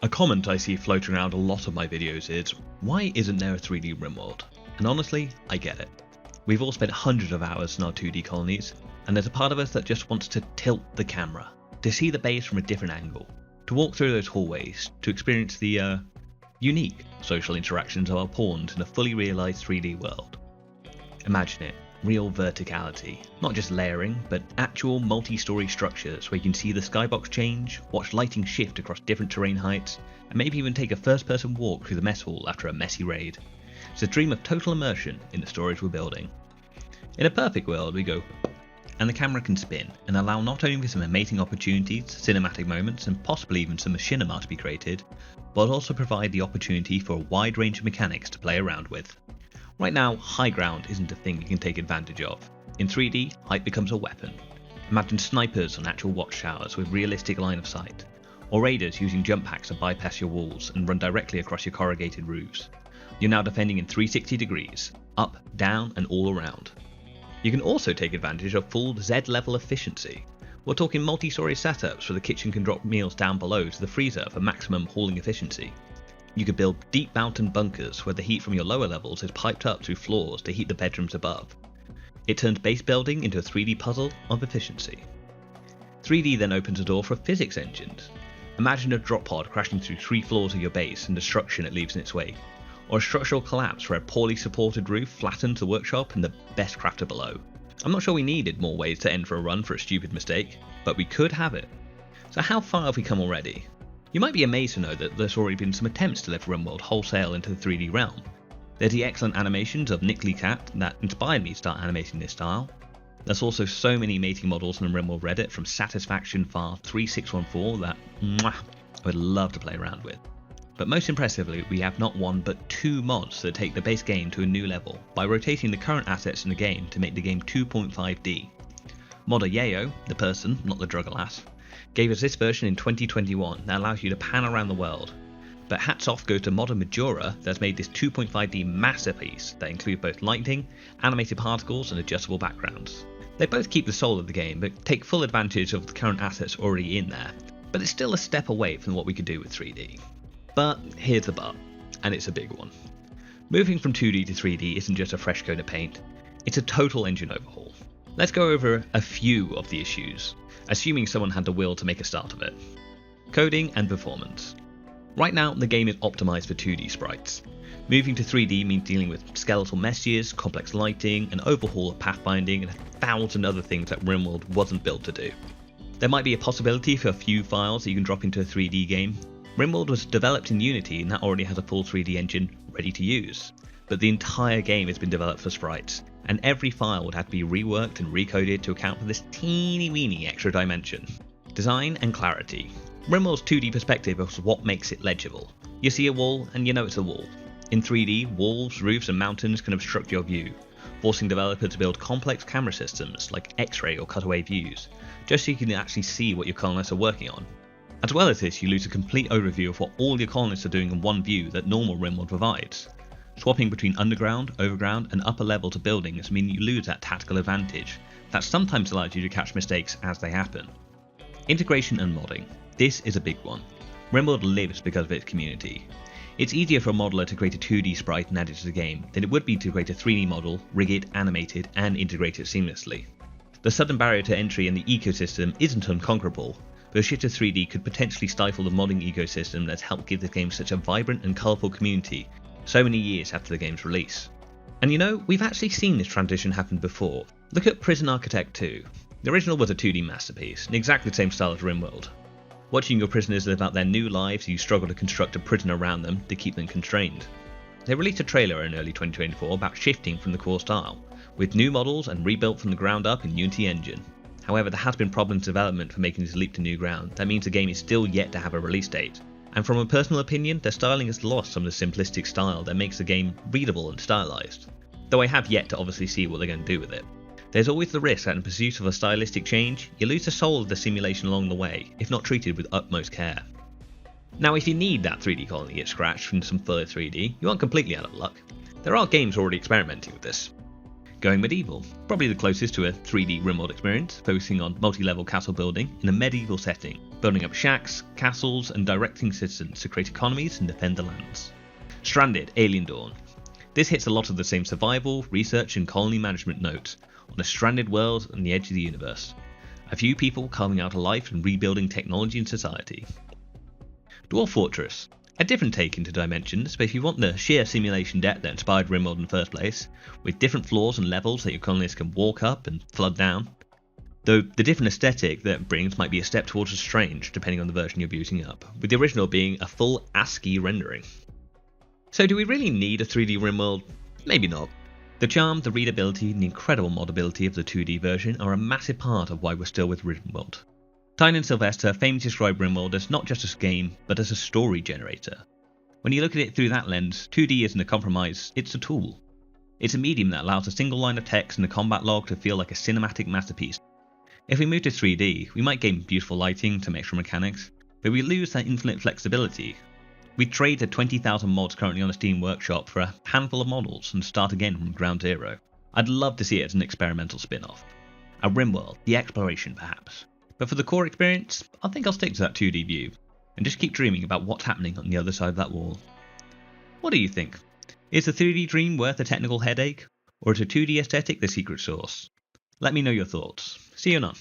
A comment I see floating around a lot of my videos is, why isn't there a 3D Rimworld? And honestly, I get it. We've all spent hundreds of hours in our 2D colonies, and there's a part of us that just wants to tilt the camera, to see the base from a different angle, to walk through those hallways, to experience the unique social interactions of our pawns in a fully realised 3D world. Imagine it, real verticality, not just layering, but actual multi-story structures where you can see the skybox change, watch lighting shift across different terrain heights, and maybe even take a first-person walk through the mess hall after a messy raid. It's a dream of total immersion in the stories we're building. In a perfect world, we go, and the camera can spin and allow not only for some amazing opportunities, cinematic moments, and possibly even some machinima to be created, but also provide the opportunity for a wide range of mechanics to play around with. Right now, high ground isn't a thing you can take advantage of. In 3D, height becomes a weapon. Imagine snipers on actual watchtowers with realistic line of sight, or raiders using jump packs to bypass your walls and run directly across your corrugated roofs. You're now defending in 360 degrees, up, down, and all around. You can also take advantage of full Z-level efficiency. We're talking multi-story setups where the kitchen can drop meals down below to the freezer for maximum hauling efficiency. You could build deep mountain bunkers where the heat from your lower levels is piped up through floors to heat the bedrooms above. It turns base building into a 3D puzzle of efficiency. 3D then opens a door for physics engines. Imagine a drop pod crashing through 3 floors of your base and destruction it leaves in its wake, or a structural collapse where a poorly supported roof flattens the workshop and the best crafter below. I'm not sure we needed more ways to end for a run for a stupid mistake, but we could have it. So how far have we come already? You might be amazed to know that there's already been some attempts to lift Rimworld wholesale into the 3D realm. There's the excellent animations of Nick Lee Cat that inspired me to start animating this style. There's also so many mating models on the Rimworld Reddit from Satisfaction Far 3614 that I would love to play around with. But most impressively, we have not one but 2 mods that take the base game to a new level by rotating the current assets in the game to make the game 2.5D. Modder Yayo, the person, not the drug alas, gave us this version in 2021 that allows you to pan around the world. But hats off go to modder Majora that's made this 2.5D masterpiece that includes both lighting, animated particles and adjustable backgrounds. They both keep the soul of the game but take full advantage of the current assets already in there, but it's still a step away from what we could do with 3D. But here's the but, and it's a big one. Moving from 2D to 3D isn't just a fresh coat of paint, it's a total engine overhaul. Let's go over a few of the issues, assuming someone had the will to make a start of it. Coding and performance. Right now, the game is optimized for 2D sprites. Moving to 3D means dealing with skeletal meshes, complex lighting, an overhaul of pathfinding, and 1,000 other things that Rimworld wasn't built to do. There might be a possibility for a few files that you can drop into a 3D game. Rimworld was developed in Unity and that already has a full 3D engine ready to use. But the entire game has been developed for sprites, and every file would have to be reworked and recoded to account for this teeny weeny extra dimension. Design and clarity. Rimworld's 2D perspective is what makes it legible. You see a wall and you know it's a wall. In 3D, walls, roofs and mountains can obstruct your view, forcing developers to build complex camera systems like X-ray or cutaway views, just so you can actually see what your colonists are working on. As well as this, you lose a complete overview of what all your colonists are doing in one view that normal Rimworld provides. Swapping between underground, overground and upper level to buildings mean you lose that tactical advantage that sometimes allows you to catch mistakes as they happen. Integration and modding. This is a big one. Rimworld lives because of its community. It's easier for a modeler to create a 2D sprite and add it to the game than it would be to create a 3D model, rig it, animate it and integrate it seamlessly. The sudden barrier to entry in the ecosystem isn't unconquerable, but a shift to 3D could potentially stifle the modding ecosystem that's helped give the game such a vibrant and colourful community so many years after the game's release. And you know, we've actually seen this transition happen before. Look at Prison Architect 2. The original was a 2D masterpiece, in exactly the same style as Rimworld. Watching your prisoners live out their new lives, you struggle to construct a prison around them to keep them constrained. They released a trailer in early 2024 about shifting from the core style, with new models and rebuilt from the ground up in Unity Engine. However, there has been problems in development for making this leap to new ground. That means the game is still yet to have a release date. And from a personal opinion, their styling has lost some of the simplistic style that makes the game readable and stylized. Though I have yet to obviously see what they're going to do with it. There's always the risk that in pursuit of a stylistic change, you lose the soul of the simulation along the way, if not treated with utmost care. Now if you need that 3D colony to get scratched from some further 3D, you aren't completely out of luck. There are games already experimenting with this. Going medieval, probably the closest to a 3D Rimworld experience, focusing on multi-level castle building in a medieval setting, building up shacks, castles, and directing citizens to create economies and defend the lands. Stranded, Alien Dawn. This hits a lot of the same survival, research, and colony management notes on a stranded world on the edge of the universe. A few people carving out a life and rebuilding technology and society. Dwarf Fortress. A different take into Dimensions, but if you want the sheer simulation depth that inspired Rimworld in the first place, with different floors and levels that your colonists can walk up and flood down, though the different aesthetic that it brings might be a step towards a strange, depending on the version you're booting up, with the original being a full ASCII rendering. So do we really need a 3D Rimworld? Maybe not. The charm, the readability, and the incredible modability of the 2D version are a massive part of why we're still with Rimworld. Tyne and Sylvester famously describe Rimworld as not just a game, but as a story generator. When you look at it through that lens, 2D isn't a compromise, it's a tool. It's a medium that allows a single line of text and a combat log to feel like a cinematic masterpiece. If we move to 3D, we might gain beautiful lighting, some extra mechanics, but we lose that infinite flexibility. We trade the 20,000 mods currently on the Steam Workshop for a handful of models and start again from ground zero. I'd love to see it as an experimental spin-off. A Rimworld, the exploration perhaps. But for the core experience, I think I'll stick to that 2D view, and just keep dreaming about what's happening on the other side of that wall. What do you think? Is the 3D dream worth a technical headache, or is a 2D aesthetic the secret sauce? Let me know your thoughts. See you on.